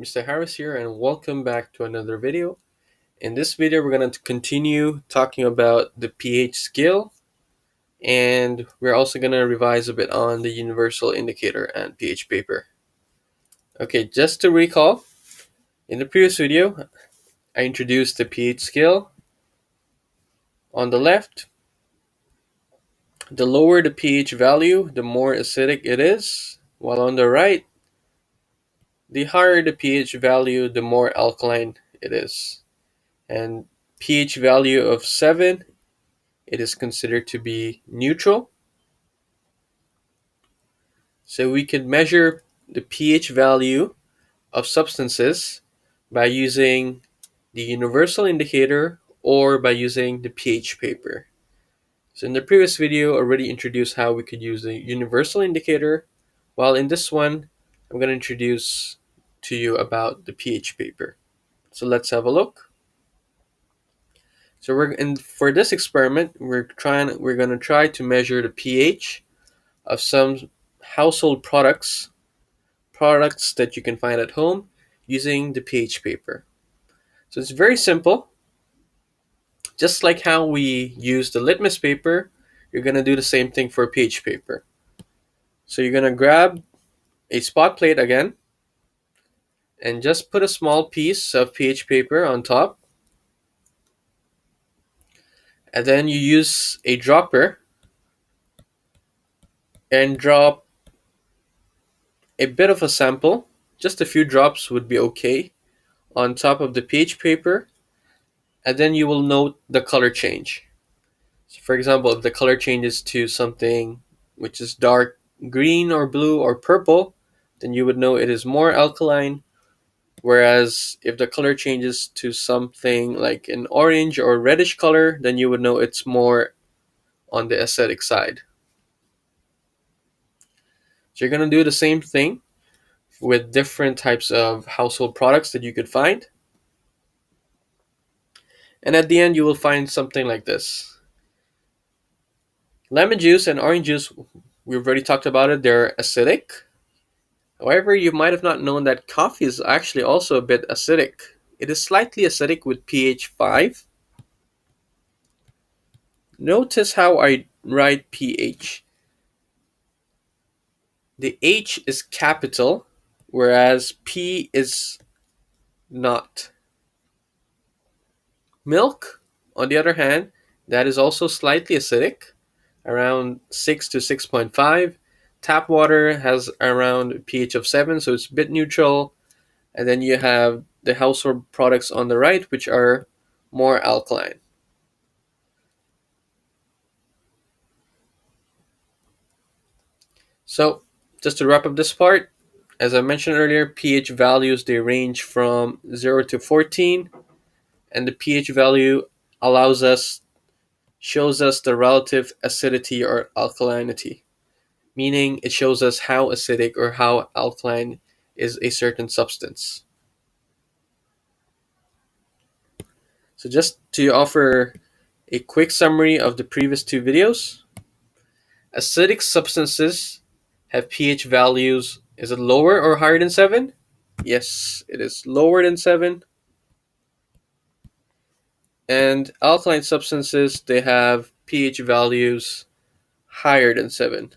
Mr. Harris here, and welcome back to another video. In this video, we're going to continue talking about the pH scale, and we're also going to revise a bit on the universal indicator and pH paper. Okay, just to recall, in the previous video, I introduced the pH scale. On the left, the lower the pH value, the more acidic it is, while on the right, the higher the pH value, the more alkaline it is. And pH value of 7, it is considered to be neutral. So we can measure the pH value of substances by using the universal indicator or by using the pH paper. So in the previous video, I already introduced how we could use the universal indicator, while in this one, I'm going to introduce to you about the pH paper. So let's have a look. So for this experiment, we're going to try to measure the pH of some household products that you can find at home using the pH paper. So it's very simple. Just like how we use the litmus paper, you're going to do the same thing for pH paper. So you're going to grab a spot plate again and just put a small piece of pH paper on top. And then you use a dropper and drop a bit of a sample, just a few drops would be okay, on top of the pH paper, and then you will note the color change. So for example, if the color changes to something which is dark green or blue or purple, then you would know it is more alkaline. Whereas if the color changes to something like an orange or reddish color, then you would know it's more on the acidic side. So you're going to do the same thing with different types of household products that you could find. And at the end, you will find something like this. Lemon juice and orange juice, we've already talked about it, they're acidic. However, you might have not known that coffee is actually also a bit acidic. It is slightly acidic with pH 5. Notice how I write pH. The H is capital, whereas P is not. Milk, on the other hand, that is also slightly acidic, around 6 to 6.5. Tap water has around pH of 7, so it's a bit neutral. And then you have the household products on the right, which are more alkaline. So just to wrap up this part, as I mentioned earlier, pH values, they range from 0 to 14, and the pH value shows us the relative acidity or alkalinity, meaning it shows us how acidic or how alkaline is a certain substance. So just to offer a quick summary of the previous two videos, acidic substances have pH values, is it lower or higher than 7? Yes, it is lower than 7. And alkaline substances, they have pH values higher than 7.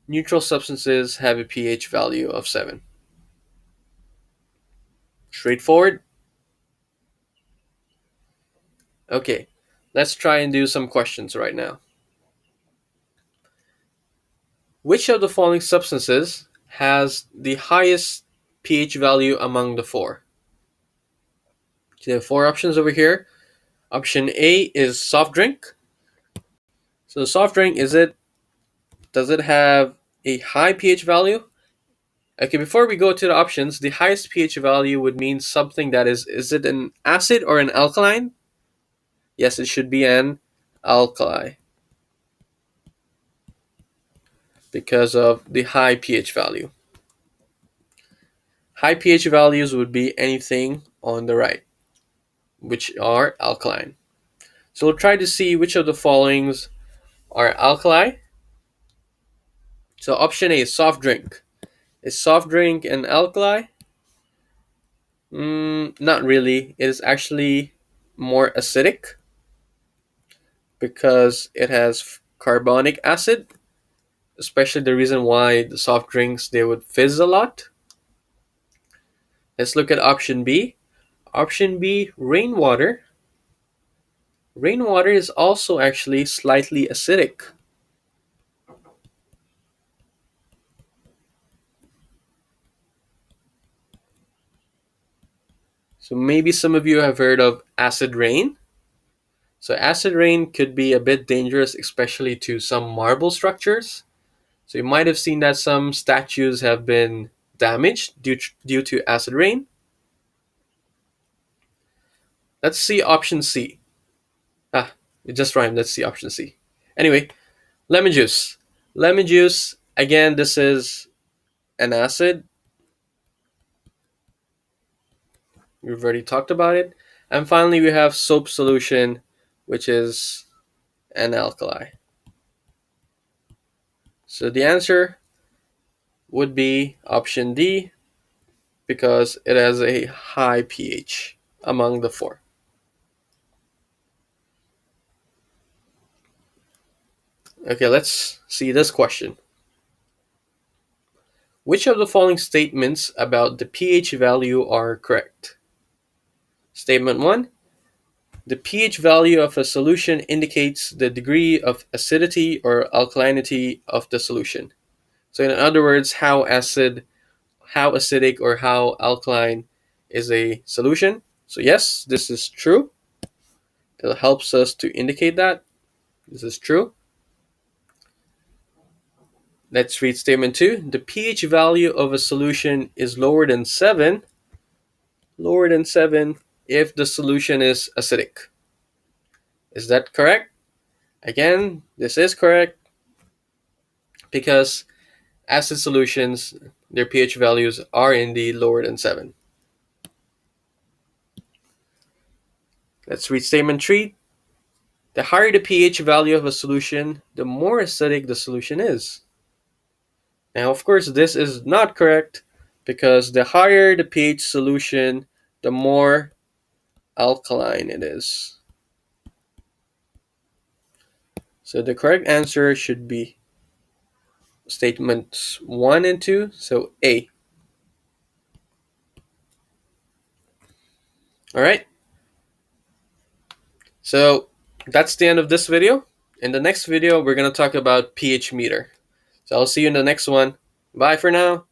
Neutral substances have a pH value of 7. Straightforward? Okay, let's try and do some questions right now. Which of the following substances has the highest pH value among the four? So there are four options over here. Option A is soft drink. So the soft drink, does it have a high pH value? Okay, before we go to the options, the highest pH value would mean something that is it an acid or an alkaline? Yes, it should be an alkali because of the high pH value. High pH values would be anything on the right, which are alkaline. So we'll try to see which of the followings are alkali. So option A is soft drink. Is soft drink an alkali? Not really. It is actually more acidic because it has carbonic acid, especially the reason why the soft drinks they would fizz a lot. Let's look at option B. Option B, rainwater. Rainwater is also actually slightly acidic. So maybe some of you have heard of acid rain. So acid rain could be a bit dangerous, especially to some marble structures. So you might have seen that some statues have been damaged due to acid rain. Let's see option C. Ah, it just rhymed. Let's see option C. Anyway, lemon juice. Lemon juice, again, this is an acid. We've already talked about it. And finally, we have soap solution, which is an alkali. So the answer would be option D because it has a high pH among the four. Okay, let's see this question. Which of the following statements about the pH value are correct? Statement 1. The pH value of a solution indicates the degree of acidity or alkalinity of the solution. So in other words, how acidic or how alkaline is a solution. So yes, this is true. It helps us to indicate that this is true. Let's read statement 2. The pH value of a solution is lower than 7 if the solution is acidic. Is that correct? Again, this is correct because acid solutions, their pH values are indeed lower than 7. Let's read statement 3. The higher the pH value of a solution, the more acidic the solution is. Now, of course, this is not correct because the higher the pH solution, the more alkaline it is. So the correct answer should be statements 1 and 2, so A. All right. So that's the end of this video. In the next video, we're going to talk about pH meter. So I'll see you in the next one. Bye for now.